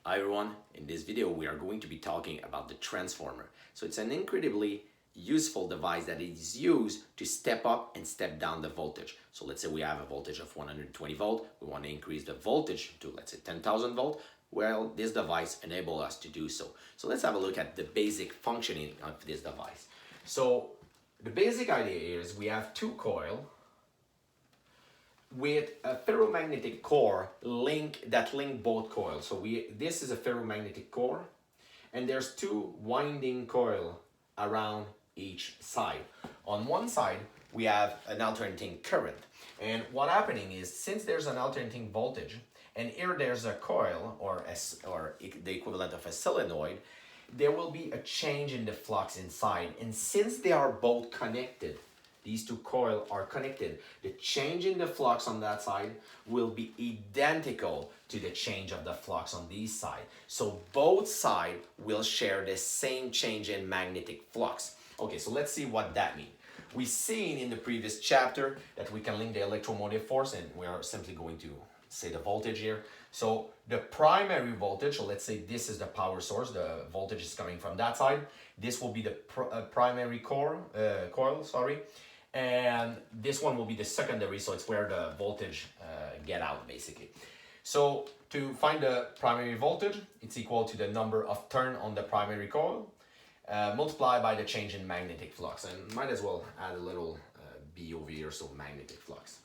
Hi everyone, in this video we are going to be talking about the transformer. So it's an incredibly useful device that is used to step up and step down the voltage. So let's say we have a voltage of 120 volt, we want to increase the voltage to let's say 10,000 volt. Well, this device enables us to do so. So let's have a look at the basic functioning of this device. So the basic idea is we have two coils with a ferromagnetic core that link both coils. So this is a ferromagnetic core, and there's two winding coils around each side. On one side, we have an alternating current. And what's happening is, since there's an alternating voltage, and here there's a coil, or the equivalent of a solenoid, there will be a change in the flux inside. And since they are both connected, these two coils are connected, the change in the flux on that side will be identical to the change of the flux on this side. So both sides will share the same change in magnetic flux. Okay, so let's see what that means. We've seen in the previous chapter that we can link the electromotive force, and we are simply going to say the voltage here. So the primary voltage, so let's say this is the power source, the voltage is coming from that side. This will be the primary coil, and this one will be the secondary, so it's where the voltage get out basically. So to find the primary voltage, it's equal to the number of turns on the primary coil multiplied by the change in magnetic flux, and might as well add a little B over here, so magnetic flux.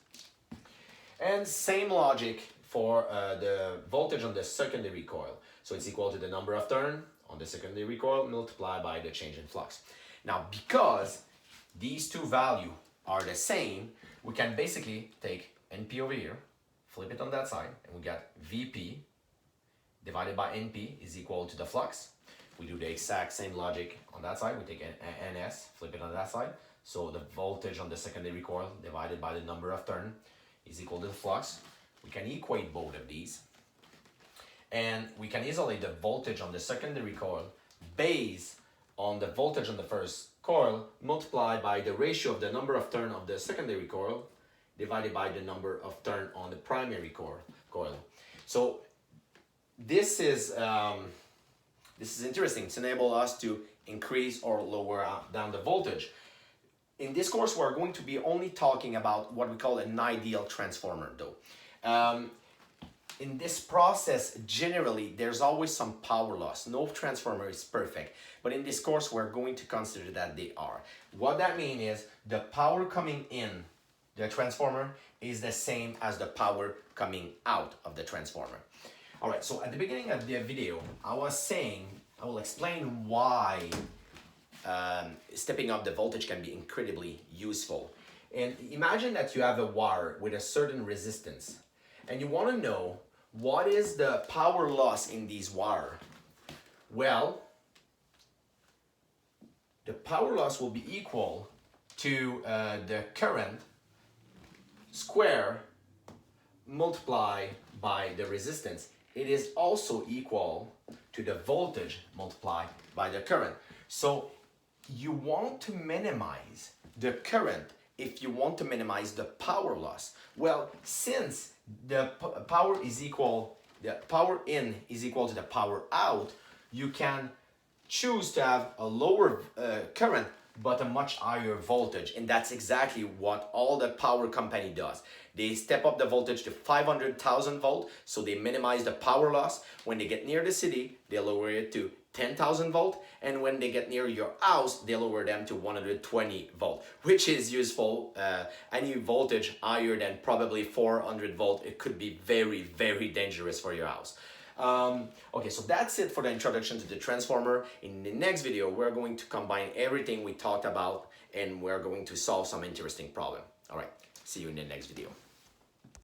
And same logic for the voltage on the secondary coil. So it's equal to the number of turns on the secondary coil multiplied by the change in flux. Now, because these two values are the same, we can basically take NP over here, flip it on that side, and we got VP divided by NP is equal to the flux. We do the exact same logic on that side. We take NS, flip it on that side. So the voltage on the secondary coil divided by the number of turns is equal to the flux. We can equate both of these. And we can isolate the voltage on the secondary coil based on the voltage on the first coil multiplied by the ratio of the number of turns of the secondary coil divided by the number of turns on the primary coil. So this is interesting to enable us to increase or lower down the voltage. In this course, we're going to be only talking about what we call an ideal transformer though. In this process, generally, there's always some power loss. No transformer is perfect, but in this course, we're going to consider that they are. What that means is the power coming in the transformer is the same as the power coming out of the transformer. All right, so at the beginning of the video, I was saying, I will explain why stepping up the voltage can be incredibly useful. And imagine that you have a wire with a certain resistance, and you want to know what is the power loss in these wires. Well, the power loss will be equal to the current square multiplied by the resistance. It is also equal to the voltage multiplied by the current. So you want to minimize the current if you want to minimize the power loss. Well, since the power in is equal to the power out, you can choose to have a lower current but a much higher voltage, and that's exactly what all the power company does. They step up the voltage to 500,000 volt, so they minimize the power loss. When they get near the city, they lower it to 10,000 volt, and when they get near your house, they lower them to 120 volt, which is useful. Any voltage higher than probably 400 volt, it could be very, very dangerous for your house. Okay, so that's it for the introduction to the transformer. In the next video, we're going to combine everything we talked about, and we're going to solve some interesting problem. All right, see you in the next video.